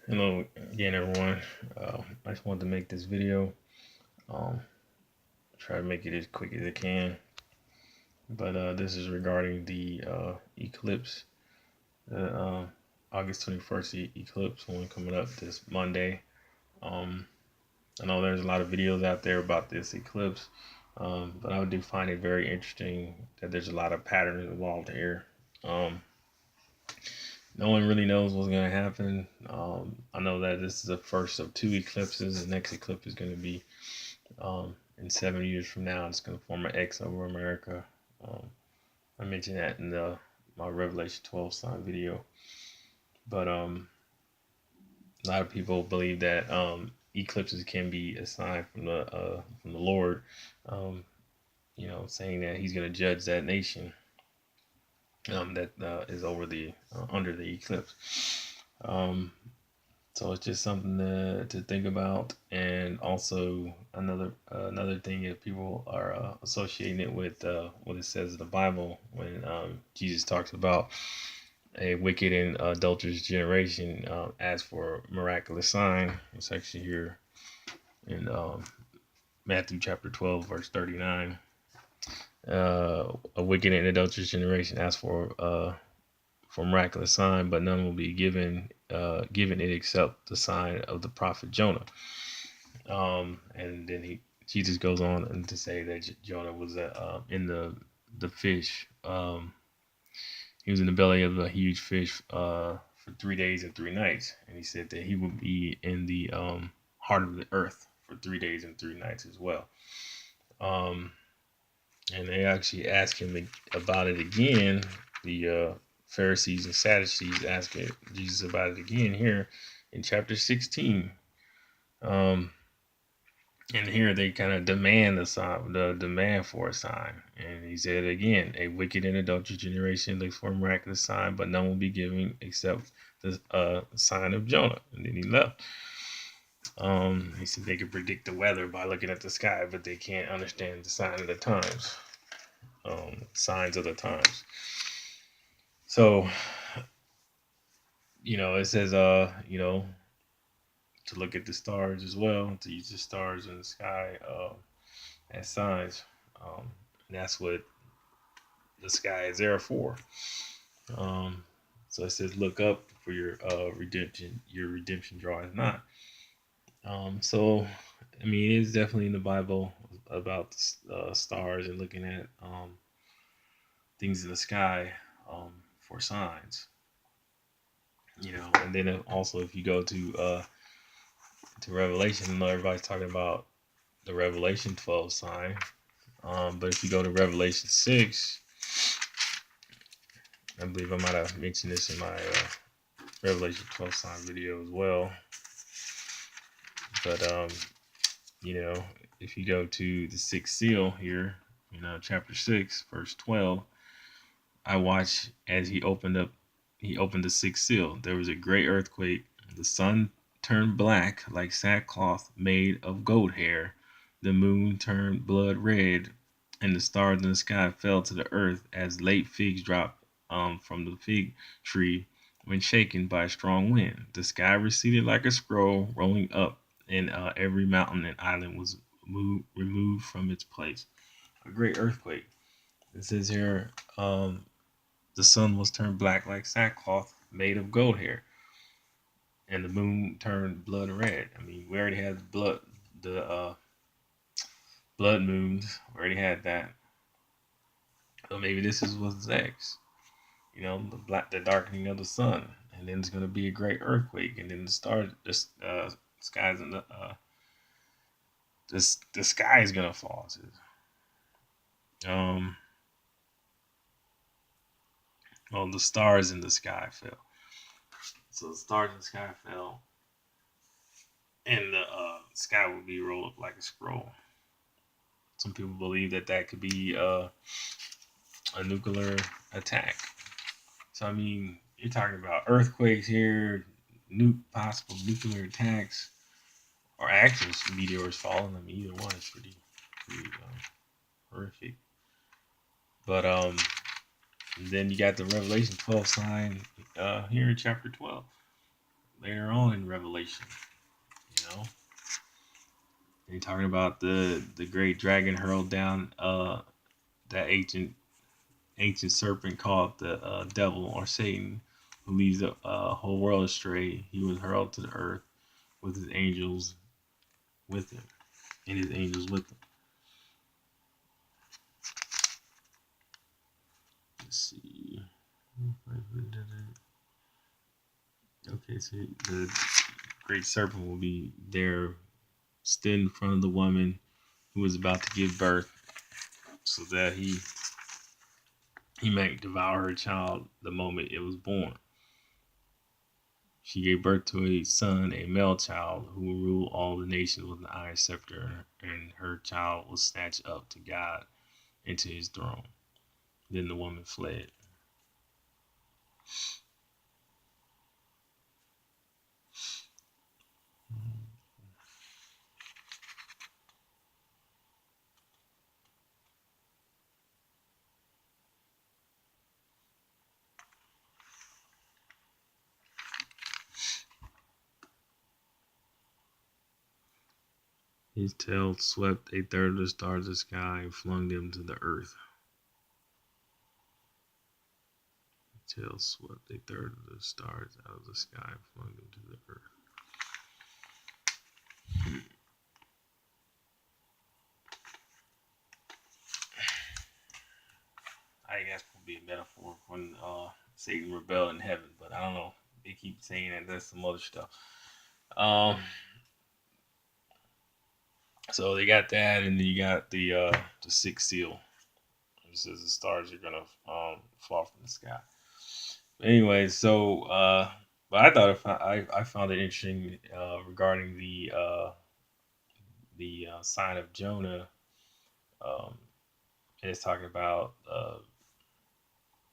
Hello again, everyone. I just wanted to make this video. Um, Try to make it as quick as I can. But this is regarding the eclipse, the August 21st eclipse, one coming up this Monday. Um, I know there's a lot of videos out there about this eclipse, but I do find it very interesting that there's a lot of patterns involved here. Um, no one really knows what's going to happen. I know that this is the first of two eclipses. The next eclipse is going to be in 7 years from now. It's going to form an X over America. Um, I mentioned that in my Revelation 12 sign video. But a lot of people believe that eclipses can be a sign from the Lord. Um, saying that He's going to judge that nation that is over the under the eclipse. Um, So it's just something to think about, and also another thing is people are associating it with what it says in the Bible when Jesus talks about a wicked and adulterous generation asks for a miraculous sign. It's actually here in Matthew chapter 12, verse 39. A wicked and adulterous generation asks for miraculous sign, but none will be given it except the sign of the prophet Jonah. And then Jesus goes on and to say that Jonah was in the fish. He was in the belly of a huge fish for 3 days and 3 nights, and he said that he would be in the heart of the earth for 3 days and 3 nights as well. And they actually asked him about it again. The Pharisees and Sadducees asked Jesus about it again here in chapter 16. And here they kind of demand the demand for a sign. And he said again, a wicked and adulterous generation looks for a miraculous sign, but none will be given except the sign of Jonah. And then he left. He said they could predict the weather by looking at the sky, but they can't understand the sign of the times. Signs of the times. So, it says, to look at the stars as well, to use the stars in the sky as signs. And that's what the sky is there for. Um, so it says, look up for your redemption. Your redemption draweth not. So, I mean, it is definitely in the Bible about stars and looking at things in the sky for signs. And then also if you go to Revelation, I know everybody's talking about the Revelation 12 sign. But if you go to Revelation 6, I believe I might have mentioned this in my Revelation 12 sign video as well. But, if you go to the sixth seal here, chapter 6, verse 12, I watched as he opened the sixth seal. There was a great earthquake. The sun turned black like sackcloth made of goat hair. The moon turned blood red, and the stars in the sky fell to the earth as late figs drop from the fig tree when shaken by a strong wind. The sky receded like a scroll rolling up, and every mountain and island was removed from its place. A great earthquake. It says here, the sun was turned black like sackcloth made of goat hair, and the moon turned blood red. I mean, we already had the blood moons. We already had that. So maybe this is what's next. The darkening of the sun, and then it's going to be a great earthquake, and then the skies and the sky is going to fall. Um, well, the stars in the sky fell. So the stars in the sky fell, and the sky will be rolled up like a scroll. Some people believe that could be a nuclear attack. So I mean, you're talking about earthquakes here, possible nuclear attacks, or actual meteors falling. I mean, either one is pretty horrific. But then you got the Revelation 12 sign here in chapter 12. later on in Revelation. You know, they talking about the great dragon hurled down that ancient serpent called the devil or Satan, who leads the whole world astray. He was hurled to the earth with his angels with him, and his angels with him. Let's see. Okay, so the great serpent will be there, stood in front of the woman who was about to give birth, so that he might devour her child the moment it was born. She gave birth to a son, a male child, who will rule all the nations with an iron scepter, and her child was snatched up to God into his throne. Then the woman fled. His tail swept a third of the stars of the sky and flung them to the earth. His tail swept a third of the stars out of the sky and flung them to the earth. I guess would be a metaphor when Satan rebelled in heaven, but I don't know. They keep saying that there's some other stuff. Um, so they got that, and then you got the sixth seal. It says the stars are gonna fall from the sky. Anyway, so but I thought I found it interesting regarding the sign of Jonah. Um, and it's talking about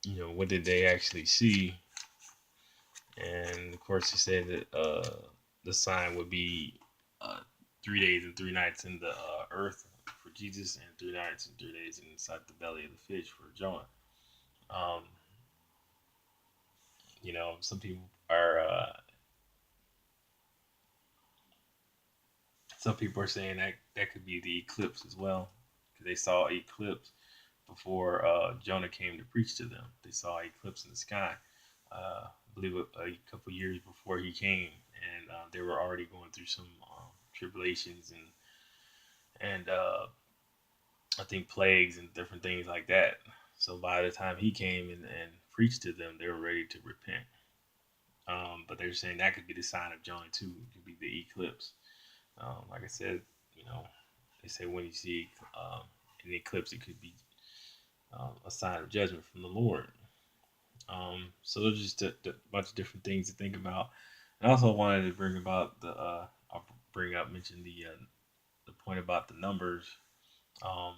what did they actually see, and of course he said that the sign would be uh, 3 days and 3 nights in the earth for Jesus, and 3 nights and 3 days inside the belly of the fish for Jonah. Um, some people are saying that that could be the eclipse as well, because they saw eclipse before Jonah came to preach to them. They saw eclipse in the sky. I believe a couple years before he came, and they were already going through some tribulations and I think plagues and different things like that. So by the time he came and preached to them, they were ready to repent. But they're saying that could be the sign of Jonah too. It could be the eclipse. Like I said, you know, they say when you see an eclipse, it could be a sign of judgment from the Lord. So there's just a bunch of different things to think about. And I also wanted to bring about I'll mention the point about the numbers. Um,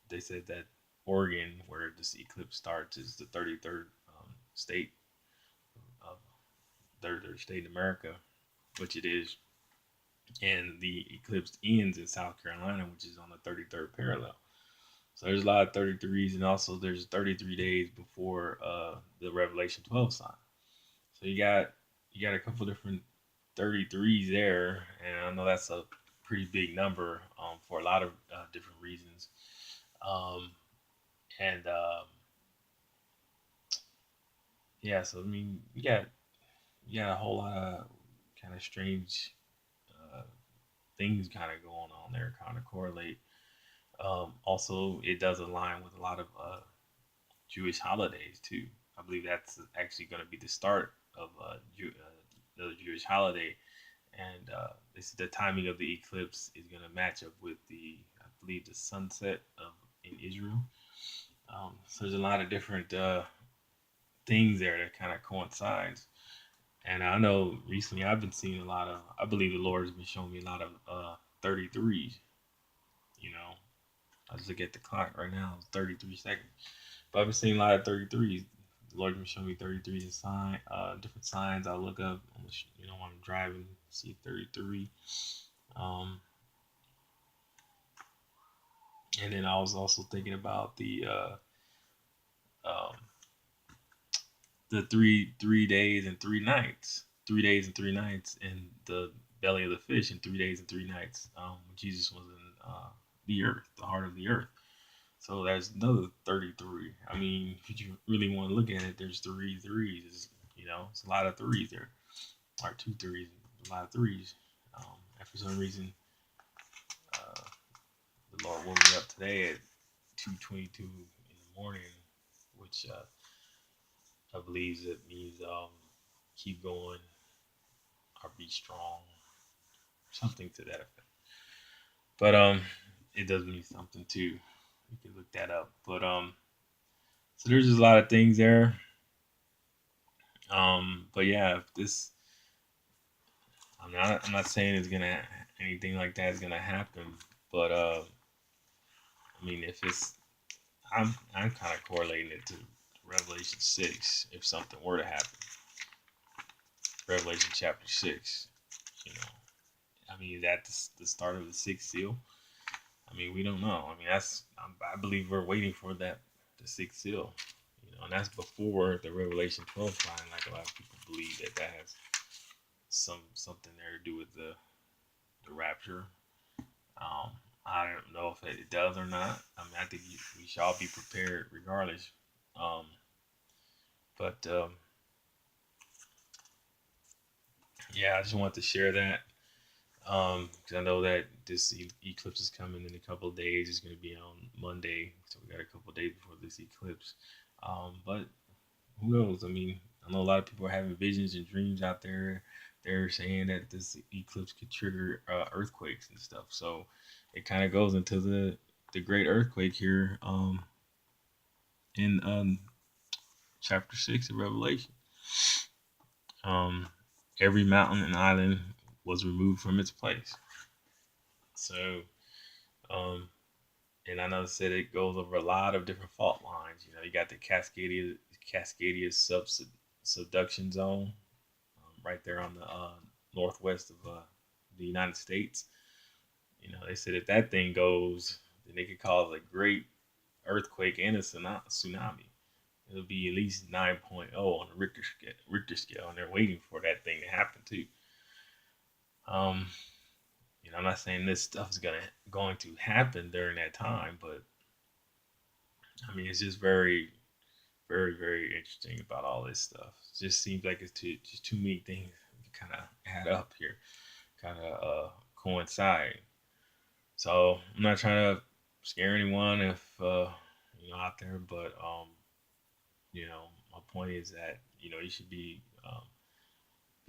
they said that Oregon, where this eclipse starts, is the 33rd state of 33rd state in America, which it is, and the eclipse ends in South Carolina, which is on the 33rd parallel. So there's a lot of 33s, and also there's 33 days before the Revelation 12 sign. So you got a couple different 33s there, and I know that's a pretty big number for a lot of different reasons. Um, and Yeah, so I mean, you got a whole lot of kind of strange uh, things kind of going on there, kind of correlate. Also, it does align with a lot of Jewish holidays too. I believe that's actually going to be the start of the Jewish holiday, and this the timing of the eclipse is going to match up with I believe, the sunset of in Israel. So there's a lot of different things there that kind of coincides. And I know recently I've been seeing a lot of. I believe the Lord has been showing me a lot of 33s. You know, I just look at the clock right now; it's 33 seconds. But I've been seeing a lot of 33s. The Lord's been showing me 33s and different signs. I look up, when I'm driving, see 33. Um, and then I was also thinking about um, the three days and 3 nights, 3 days and 3 nights in the belly of the fish, and 3 days and 3 nights when Jesus was in the earth, the heart of the earth. So that's another 33. I mean, if you really want to look at it, there's three threes. You know, it's a lot of threes there, or two threes, a lot of threes. And for some reason, uh, the Lord woke me up today at 2:22 in the morning, which I believe it means keep going or be strong, something to that effect. But it does mean something too. You can look that up. But so there's just a lot of things there. But yeah, if this, I'm not saying it's gonna anything like that is gonna happen. But I mean, if it's, I'm kind of correlating it to Revelation 6. If something were to happen, Revelation chapter 6, you know, I mean, is that the start of the sixth seal? I mean, we don't know. I mean, I believe we're waiting for that, the sixth seal, you know, and that's before the Revelation 12 sign. Like a lot of people believe that has something there to do with the rapture. Um, I don't know if it does or not. I mean, I think we should all be prepared regardless. Um, but yeah, I just wanted to share that because I know that this eclipse is coming in a couple of days. It's going to be on Monday, so we got a couple of days before this eclipse. But who knows? I mean, I know a lot of people are having visions and dreams out there. They're saying that this eclipse could trigger earthquakes and stuff. So it kind of goes into the great earthquake here in chapter 6 of Revelation. Um, every mountain and island was removed from its place. So, um, and I know it said it goes over a lot of different fault lines. You know, you got the Cascadia subduction zone right there on the northwest of the United States. You know, they said if that thing goes, then it could cause a great earthquake and a tsunami. It'll be at least 9.0 on the Richter scale, and they're waiting for that thing to happen too. Um, you know, I'm not saying this stuff is going to happen during that time, but I mean, it's just very, very, very interesting about all this stuff. It just seems like it's just too many things to kind of add up here, kind of coincide. So I'm not trying to scare anyone if out there, but my point is that you should be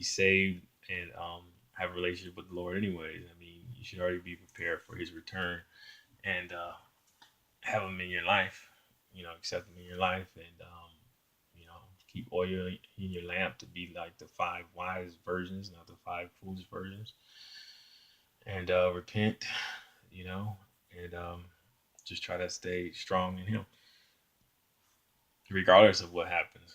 saved and have a relationship with the Lord anyways. I mean, you should already be prepared for His return and have Him in your life. Accept Him in your life and you know keep oil in your lamp to be like the five wise virgins, not the five foolish virgins, and repent. You know, and just try to stay strong in Him, regardless of what happens.